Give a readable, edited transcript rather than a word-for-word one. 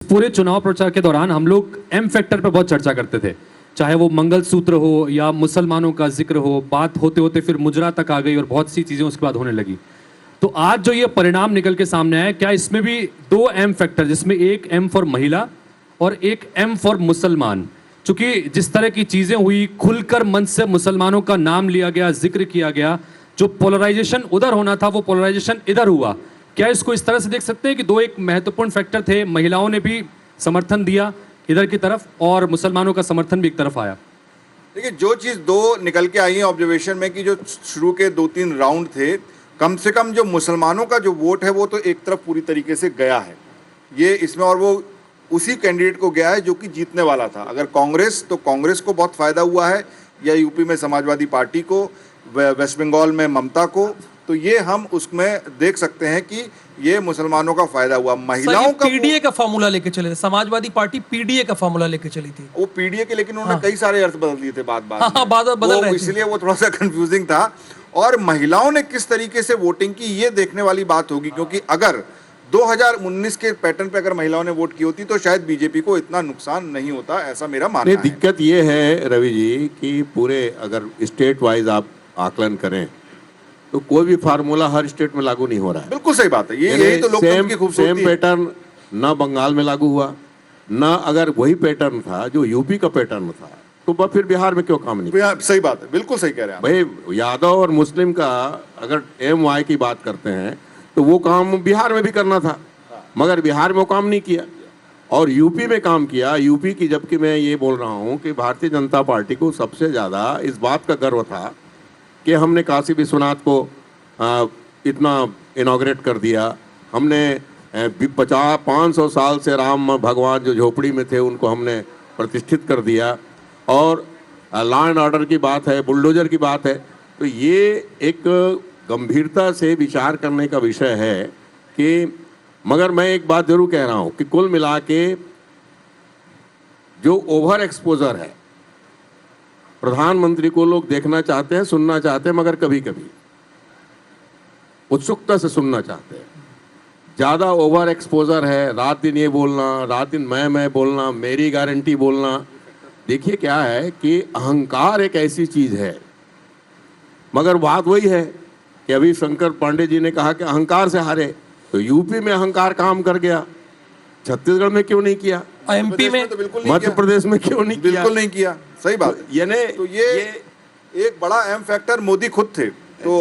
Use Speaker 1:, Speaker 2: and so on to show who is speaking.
Speaker 1: पूरे चुनाव प्रचार के दौरान हम लोग एम फैक्टर पर बहुत चर्चा करते थे, चाहे वो मंगलसूत्र हो या मुसलमानों का जिक्र हो। बात होते होते फिर मुजरा तक आ गई और बहुत सी चीजें उसके बाद होने लगी। तो आज जो ये परिणाम निकल के सामने आए, क्या इसमें भी दो एम फैक्टर, जिसमें एक एम फॉर महिला और एक एम फॉर मुसलमान, चूंकि जिस तरह की चीजें हुई, खुलकर मंच से मुसलमानों का नाम लिया गया, जिक्र किया गया, जो पोलराइजेशन उधर होना था वो पोलराइजेशन इधर हुआ। क्या इसको इस तरह से देख सकते हैं कि दो एक महत्वपूर्ण फैक्टर थे, महिलाओं ने भी समर्थन दिया इधर की तरफ और मुसलमानों का समर्थन भी एक तरफ आया?
Speaker 2: देखिए, जो चीज़ दो निकल के आई है ऑब्जर्वेशन में कि जो शुरू के 2-3 राउंड थे, कम से कम जो मुसलमानों का जो वोट है वो तो एक तरफ पूरी तरीके से गया है ये इसमें, और वो उसी कैंडिडेट को गया है जो कि जीतने वाला था। अगर कांग्रेस, तो कांग्रेस को बहुत फ़ायदा हुआ है, या यूपी में समाजवादी पार्टी को, वेस्ट बंगाल में ममता को, तो ये हम उसमें देख सकते हैं कि ये मुसलमानों का फायदा हुआ। महिलाओं का
Speaker 3: पीडीए का फार्मूला लेके चले थे, समाजवादी पार्टी पीडीए का फार्मूला लेके चली थी।
Speaker 2: वो पीडीए के, लेकिन उन्होंने कई सारे अर्थ बदल दिए थे बाद
Speaker 3: बदल रहे थे,
Speaker 2: इसलिए वो थोड़ा सा कंफ्यूजिंग था। और महिलाओं ने किस तरीके से वोटिंग की ये देखने वाली बात होगी, क्योंकि अगर 2019 के पैटर्न पे अगर महिलाओं ने वोट की होती तो शायद बीजेपी को इतना नुकसान नहीं होता, ऐसा मेरा मानना है।
Speaker 4: दिक्कत ये है रवि जी कि पूरे अगर स्टेट वाइज आप आकलन करें तो कोई भी फार्मूला हर स्टेट में लागू नहीं हो रहा है।
Speaker 2: बिल्कुल सही बात है, यही तो लोकतंत्र की खूबसूरती है।
Speaker 4: सेम पैटर्न ना बंगाल में लागू हुआ, ना अगर वही पैटर्न था जो यूपी का पैटर्न था तो फिर बिहार में क्यों काम नहीं किया?
Speaker 2: सही बात है, बिल्कुल सही कह रहे हैं
Speaker 4: भाई। यादव और मुस्लिम का अगर MY की बात करते हैं तो वो काम बिहार में भी करना था, मगर बिहार में वो काम नहीं किया और यूपी में काम किया। यूपी की, जबकि मैं ये बोल रहा हूँ कि भारतीय जनता पार्टी को सबसे ज़्यादा इस बात का गर्व था कि हमने काशी विश्वनाथ को इतना इनॉग्रेट कर दिया। हमने 500 साल से राम भगवान जो झोपड़ी में थे उनको हमने प्रतिष्ठित कर दिया। और लॉ एंड ऑर्डर की बात है, बुलडोजर की बात है, तो ये एक गंभीरता से विचार करने का विषय है कि, मगर मैं एक बात जरूर कह रहा हूँ कि कुल मिला के जो ओवर एक्सपोजर है, प्रधानमंत्री को लोग देखना चाहते हैं, सुनना चाहते हैं, मगर कभी कभी उत्सुकता से सुनना चाहते हैं। ज़्यादा ओवर एक्सपोजर है, रात दिन ये बोलना, रात दिन मैं बोलना, मेरी गारंटी बोलना। देखिए क्या है कि अहंकार एक ऐसी चीज़ है, मगर बात वही है कि अभी शंकर पांडे जी ने कहा कि अहंकार से हारे, तो यूपी में अहंकार काम कर गया, छत्तीसगढ़ में क्यों नहीं किया,
Speaker 3: MP में
Speaker 2: तो बिल्कुल
Speaker 4: मध्य प्रदेश में क्यों नहीं किया?
Speaker 2: बिल्कुल नहीं किया, सही बात।
Speaker 4: यानी
Speaker 2: तो ये एक बड़ा एम फैक्टर मोदी खुद थे। तो